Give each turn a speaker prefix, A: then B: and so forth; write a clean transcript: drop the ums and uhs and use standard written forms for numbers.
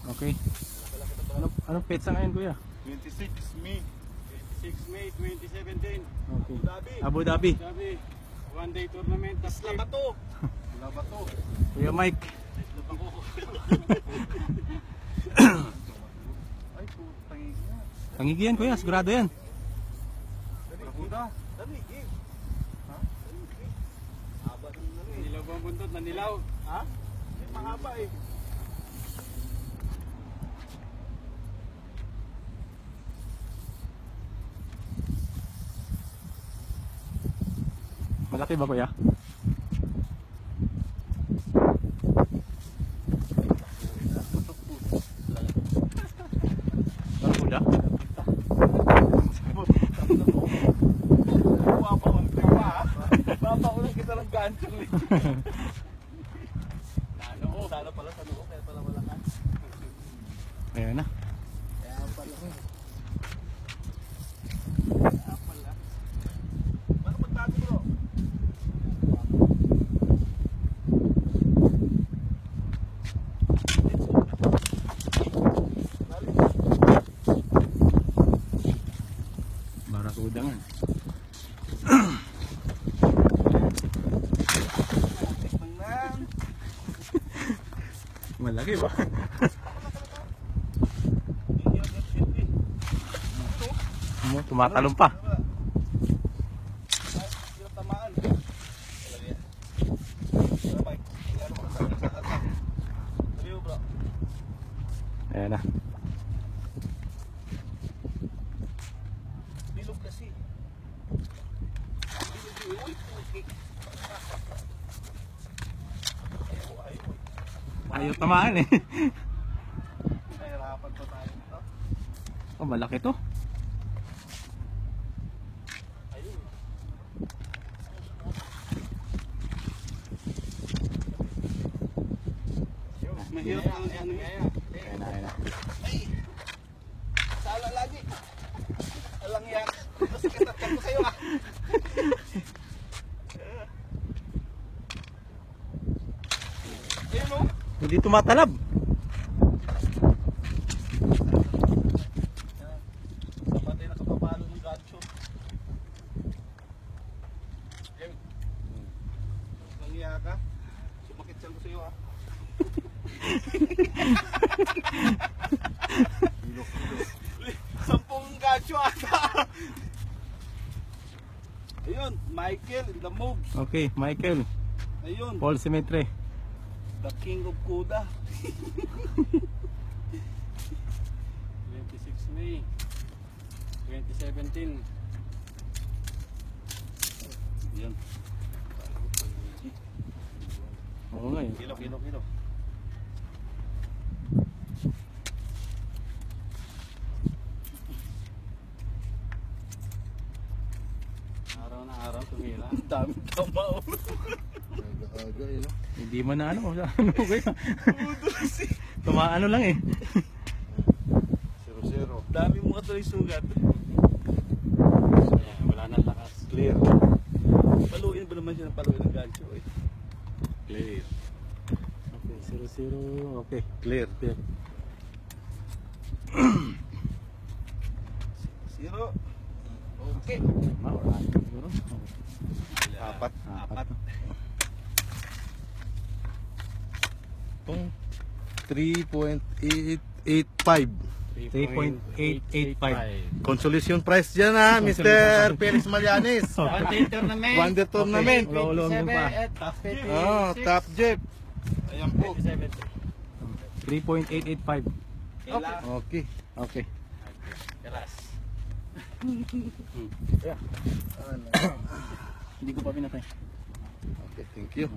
A: Okay. Anong petsa ngayon, kuya?
B: 26 May 2017.
A: Okay.
B: Abu Dhabi.
A: Abu Dhabi.
B: One day tournament. Isla Bato. Isla Bato.
A: Kuya Mike.
B: Isla Bato. Ay, putang ina.
A: Tangigi yan, kuya. Sigurado yan.
B: Puta. Tanigi. Ha? Tanigi. Haba ng ano eh. Nilaw bang buntot? Nanilaw? Ha? Mahaba eh.
A: Malaki ba, kuya? Parang pula?
B: Papaulan kita ng gancho. Sana pala sa noo, kaya pala wala ka.
A: Ayan na.
B: Kaya pala. Kaya pala. Ano pagtabi bro?
A: Barakuda nga. Malaki ba? Tumatalong pa. Ayan na.
B: Bilog kasi.
A: Ayaw tamaan eh.
B: Nahirapan pa tayo dito.
A: Oh, malaki to.
B: Ayun. Mahirap ang ano yan.
A: Ayan na, ayan na.
B: Ay! Sala lagi. Alang yan. Tapos katatkan ko sa'yo ah. Ayun o.
A: Hindi tumatalab.
B: Sabatay na kapapalo ng gancho. Ayun. Nangiya ka. Sumakit siya ko sa'yo ah. Sampung gancho ata. Ayun, Michael in the moves.
A: Okay, Michael.
B: Ayun,
A: Paul Symmetry.
B: the king of Kuda. 26 May 2017. Yan.
A: Oo nga eh.
B: Kilo. Araw na araw tumira. Daming tama. Aga-aga eh, no?
A: Hindi man na ano. Ano kuya? Tumaano lang eh.
B: 0-0. Dami mga tuloy sugat. Wala na lakas. Clear. Paluin ba naman siya ng paluin ng gancho eh? Clear.
A: Okay, 0-0. Okay.
B: Clear. Zero. Okay.
A: Alright. Siguro.
B: Apat.
C: Itong 3.885
A: 3.885.
C: consolation prize dyan ha, Mr. Felix Marianes.
B: One day tournament.
C: One day tournament.
A: Ulo-ulo nyo pa.
C: Oh, top jeep.
B: Ayan po.
A: 3.885.
C: Okay.
A: Okay.
B: Keras.
A: Hindi ko pa pinatay.
C: Okay, thank you.